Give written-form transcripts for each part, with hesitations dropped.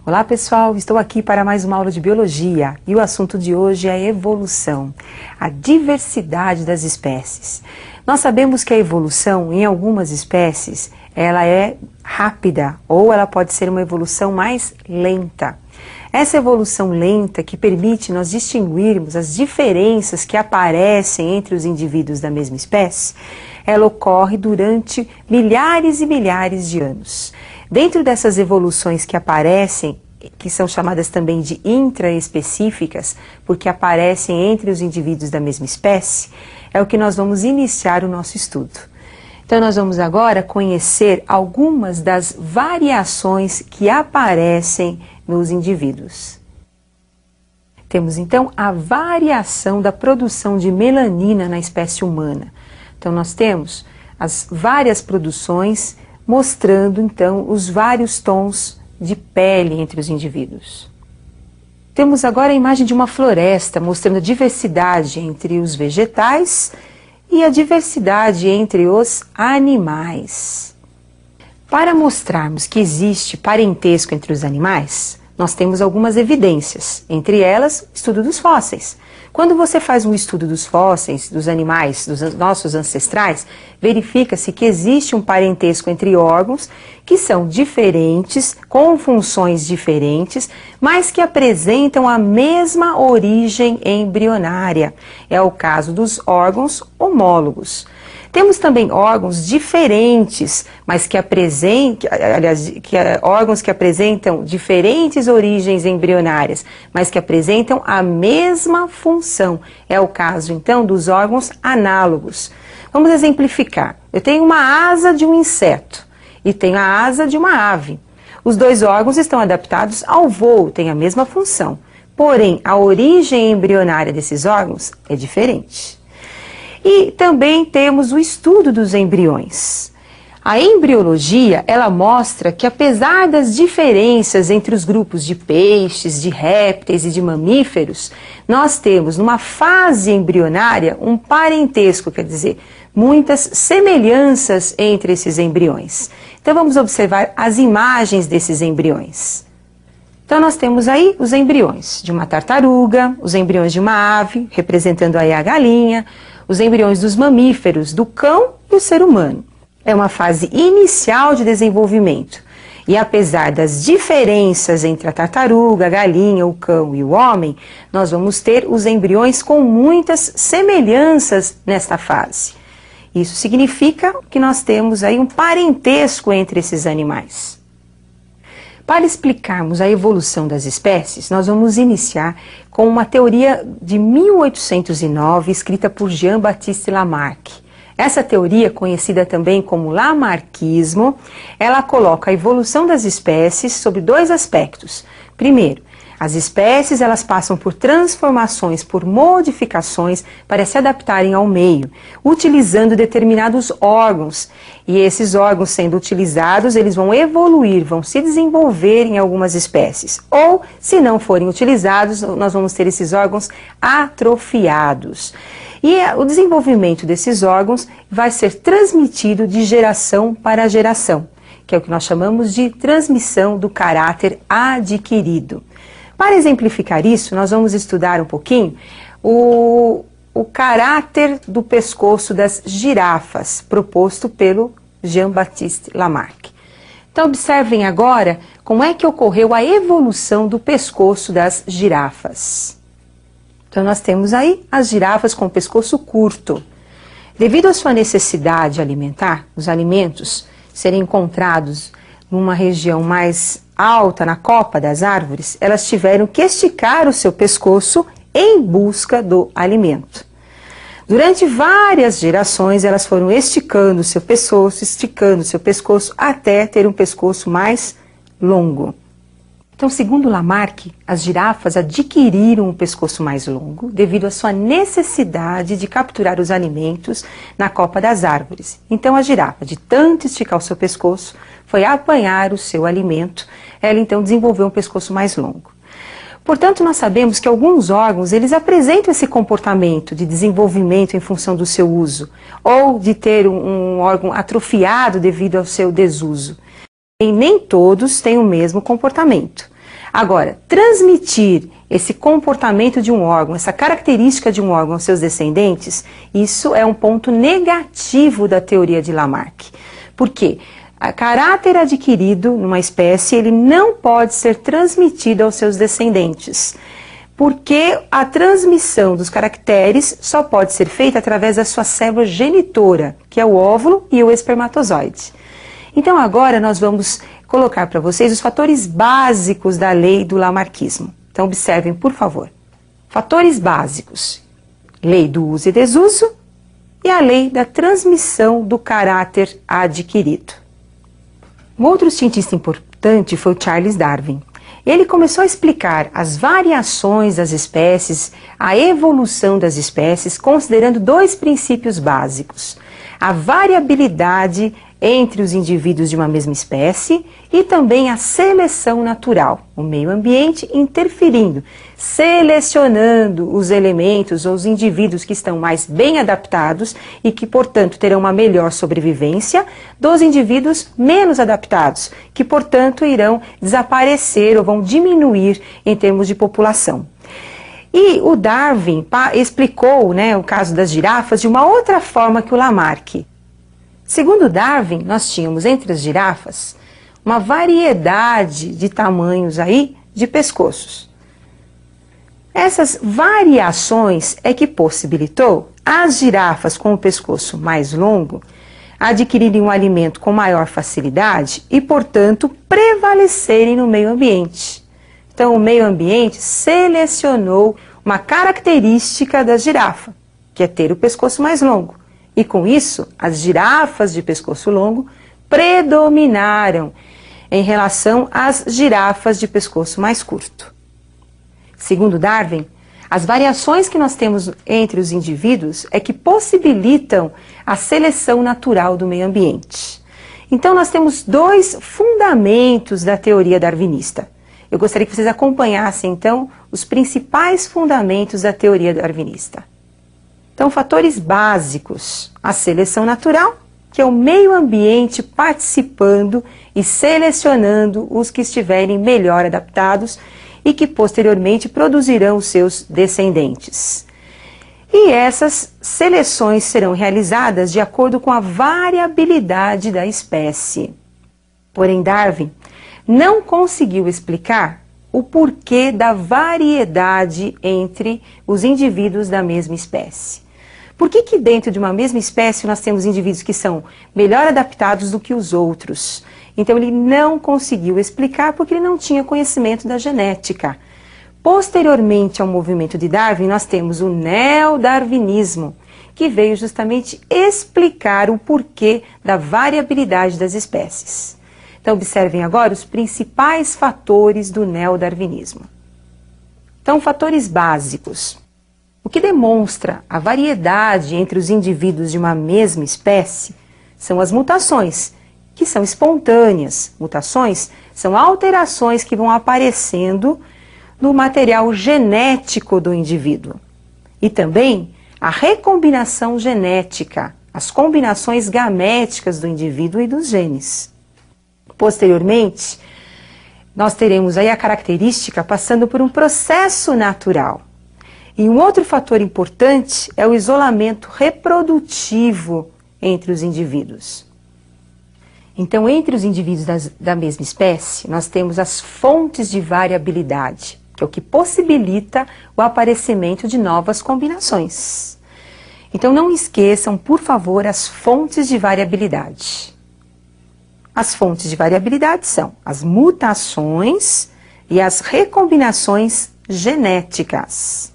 Olá pessoal, estou aqui para mais uma aula de Biologia e o assunto de hoje é a evolução, a diversidade das espécies. Nós sabemos que a evolução em algumas espécies ela é rápida ou ela pode ser uma evolução mais lenta. Essa evolução lenta que permite nós distinguirmos as diferenças que aparecem entre os indivíduos da mesma espécie, ela ocorre durante milhares e milhares de anos. Dentro dessas evoluções que aparecem, que são chamadas também de intraespecíficas, porque aparecem entre os indivíduos da mesma espécie, é o que nós vamos iniciar o nosso estudo. Então nós vamos agora conhecer algumas das variações que aparecem nos indivíduos. Temos então a variação da produção de melanina na espécie humana. Então nós temos as várias produções mostrando então os vários tons de pele entre os indivíduos. Temos agora a imagem de uma floresta mostrando a diversidade entre os vegetais e a diversidade entre os animais. Para mostrarmos que existe parentesco entre os animais, nós temos algumas evidências, entre elas o estudo dos fósseis. Quando você faz um estudo dos fósseis, dos animais, dos nossos ancestrais, verifica-se que existe um parentesco entre órgãos que são diferentes, com funções diferentes, mas que apresentam a mesma origem embrionária. É o caso dos órgãos homólogos. Temos também órgãos diferentes, mas que apresentam, órgãos que apresentam diferentes origens embrionárias, mas que apresentam a mesma função. É o caso, então, dos órgãos análogos. Vamos exemplificar. Eu tenho uma asa de um inseto e tenho a asa de uma ave. Os dois órgãos estão adaptados ao voo, têm a mesma função. Porém, a origem embrionária desses órgãos é diferente. E também temos o estudo dos embriões. A embriologia, ela mostra que apesar das diferenças entre os grupos de peixes, de répteis e de mamíferos, nós temos numa fase embrionária um parentesco, quer dizer, muitas semelhanças entre esses embriões. Então vamos observar as imagens desses embriões. Então nós temos aí os embriões de uma tartaruga, os embriões de uma ave, representando aí a galinha, os embriões dos mamíferos, do cão e o ser humano. É uma fase inicial de desenvolvimento. E apesar das diferenças entre a tartaruga, a galinha, o cão e o homem, nós vamos ter os embriões com muitas semelhanças nesta fase. Isso significa que nós temos aí um parentesco entre esses animais. Para explicarmos a evolução das espécies, nós vamos iniciar com uma teoria de 1809, escrita por Jean-Baptiste Lamarck. Essa teoria, conhecida também como Lamarckismo, ela coloca a evolução das espécies sobre dois aspectos. Primeiro, as espécies elas passam por transformações, por modificações para se adaptarem ao meio, utilizando determinados órgãos. E esses órgãos sendo utilizados, eles vão evoluir, vão se desenvolver em algumas espécies. Ou, se não forem utilizados, nós vamos ter esses órgãos atrofiados. E o desenvolvimento desses órgãos vai ser transmitido de geração para geração, que é o que nós chamamos de transmissão do caráter adquirido. Para exemplificar isso, nós vamos estudar um pouquinho o caráter do pescoço das girafas, proposto pelo Jean-Baptiste Lamarck. Então observem agora como é que ocorreu a evolução do pescoço das girafas. Então nós temos aí as girafas com o pescoço curto. Devido à sua necessidade alimentar, os alimentos serem encontrados numa região mais alta, na copa das árvores, elas tiveram que esticar o seu pescoço em busca do alimento. Durante várias gerações, elas foram esticando o seu pescoço, até ter um pescoço mais longo. Então, segundo Lamarck, as girafas adquiriram um pescoço mais longo devido à sua necessidade de capturar os alimentos na copa das árvores. Então, a girafa, de tanto esticar o seu pescoço, foi apanhar o seu alimento. Ela, então, desenvolveu um pescoço mais longo. Portanto, nós sabemos que alguns órgãos, eles apresentam esse comportamento de desenvolvimento em função do seu uso, ou de ter um órgão atrofiado devido ao seu desuso. E nem todos têm o mesmo comportamento. Agora, transmitir esse comportamento de um órgão, essa característica de um órgão aos seus descendentes, isso é um ponto negativo da teoria de Lamarck. Por quê? O caráter adquirido numa espécie, ele não pode ser transmitido aos seus descendentes, porque a transmissão dos caracteres só pode ser feita através da sua célula genitora, que é o óvulo e o espermatozoide. Então agora nós vamos colocar para vocês os fatores básicos da lei do lamarquismo. Então observem, por favor. Fatores básicos: lei do uso e desuso e a lei da transmissão do caráter adquirido. Um outro cientista importante foi o Charles Darwin. Ele começou a explicar as variações das espécies, a evolução das espécies, considerando dois princípios básicos: a variabilidade entre os indivíduos de uma mesma espécie e também a seleção natural, o meio ambiente interferindo, selecionando os elementos ou os indivíduos que estão mais bem adaptados e que, portanto, terão uma melhor sobrevivência dos indivíduos menos adaptados, que, portanto, irão desaparecer ou vão diminuir em termos de população. E o Darwin explicou, o caso das girafas de uma outra forma que o Lamarck. Segundo Darwin, nós tínhamos entre as girafas uma variedade de tamanhos aí de pescoços. Essas variações é que possibilitou as girafas com o pescoço mais longo adquirirem um alimento com maior facilidade e, portanto, prevalecerem no meio ambiente. Então, o meio ambiente selecionou uma característica da girafa, que é ter o pescoço mais longo. E com isso, as girafas de pescoço longo predominaram em relação às girafas de pescoço mais curto. Segundo Darwin, as variações que nós temos entre os indivíduos é que possibilitam a seleção natural do meio ambiente. Então nós temos dois fundamentos da teoria darwinista. Eu gostaria que vocês acompanhassem então os principais fundamentos da teoria darwinista. Então, fatores básicos: a seleção natural, que é o meio ambiente participando e selecionando os que estiverem melhor adaptados e que posteriormente produzirão os seus descendentes. E essas seleções serão realizadas de acordo com a variabilidade da espécie. Porém, Darwin não conseguiu explicar o porquê da variedade entre os indivíduos da mesma espécie. Por que dentro de uma mesma espécie nós temos indivíduos que são melhor adaptados do que os outros? Então ele não conseguiu explicar porque ele não tinha conhecimento da genética. Posteriormente ao movimento de Darwin, nós temos o neodarwinismo, que veio justamente explicar o porquê da variabilidade das espécies. Então observem agora os principais fatores do neodarwinismo. Então, fatores básicos. O que demonstra a variedade entre os indivíduos de uma mesma espécie são as mutações, que são espontâneas. Mutações são alterações que vão aparecendo no material genético do indivíduo. E também a recombinação genética, as combinações gaméticas do indivíduo e dos genes. Posteriormente, nós teremos aí a característica passando por um processo natural. E um outro fator importante é o isolamento reprodutivo entre os indivíduos. Então, entre os indivíduos da mesma espécie, nós temos as fontes de variabilidade, que é o que possibilita o aparecimento de novas combinações. Então, não esqueçam, por favor, as fontes de variabilidade. As fontes de variabilidade são as mutações e as recombinações genéticas.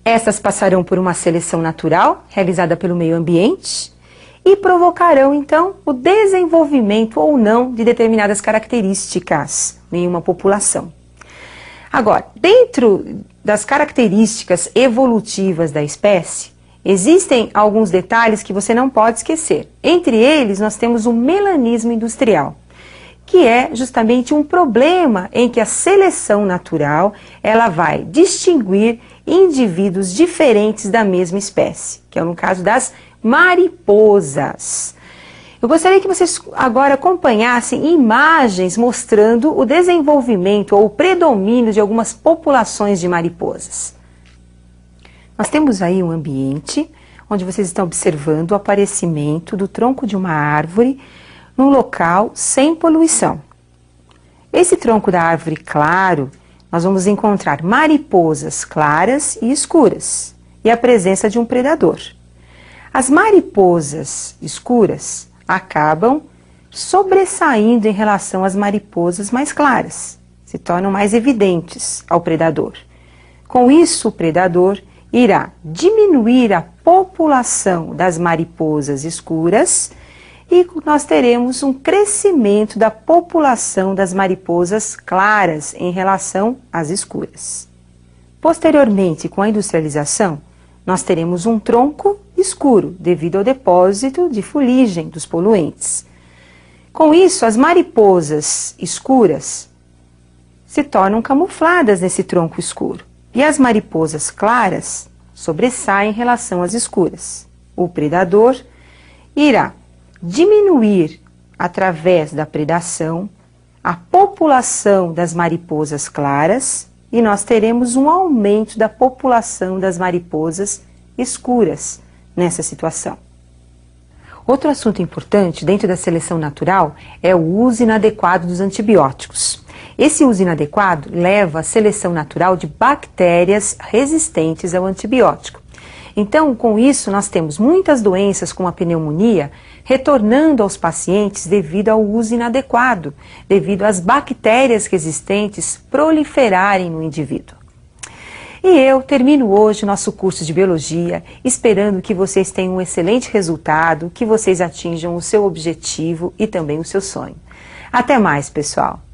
Essas passarão por uma seleção natural, realizada pelo meio ambiente, e provocarão, então, o desenvolvimento ou não de determinadas características em uma população. Agora, dentro das características evolutivas da espécie, existem alguns detalhes que você não pode esquecer. Entre eles, nós temos o melanismo industrial, que é justamente um problema em que a seleção natural ela vai distinguir indivíduos diferentes da mesma espécie, que é no caso das mariposas. Eu gostaria que vocês agora acompanhassem imagens mostrando o desenvolvimento ou o predomínio de algumas populações de mariposas. Nós temos aí um ambiente onde vocês estão observando o aparecimento do tronco de uma árvore num local sem poluição. Esse tronco da árvore claro, nós vamos encontrar mariposas claras e escuras e a presença de um predador. As mariposas escuras acabam sobressaindo em relação às mariposas mais claras, se tornam mais evidentes ao predador. Com isso, o predador irá diminuir a população das mariposas escuras e nós teremos um crescimento da população das mariposas claras em relação às escuras. Posteriormente, com a industrialização, nós teremos um tronco escuro devido ao depósito de fuligem dos poluentes. Com isso, as mariposas escuras se tornam camufladas nesse tronco escuro e as mariposas claras sobressaem em relação às escuras. O predador irá diminuir, através da predação, a população das mariposas claras e nós teremos um aumento da população das mariposas escuras nessa situação. Outro assunto importante dentro da seleção natural é o uso inadequado dos antibióticos. Esse uso inadequado leva à seleção natural de bactérias resistentes ao antibiótico. Então, com isso, nós temos muitas doenças como a pneumonia retornando aos pacientes devido ao uso inadequado, devido às bactérias resistentes proliferarem no indivíduo. E eu termino hoje o nosso curso de Biologia, esperando que vocês tenham um excelente resultado, que vocês atinjam o seu objetivo e também o seu sonho. Até mais, pessoal!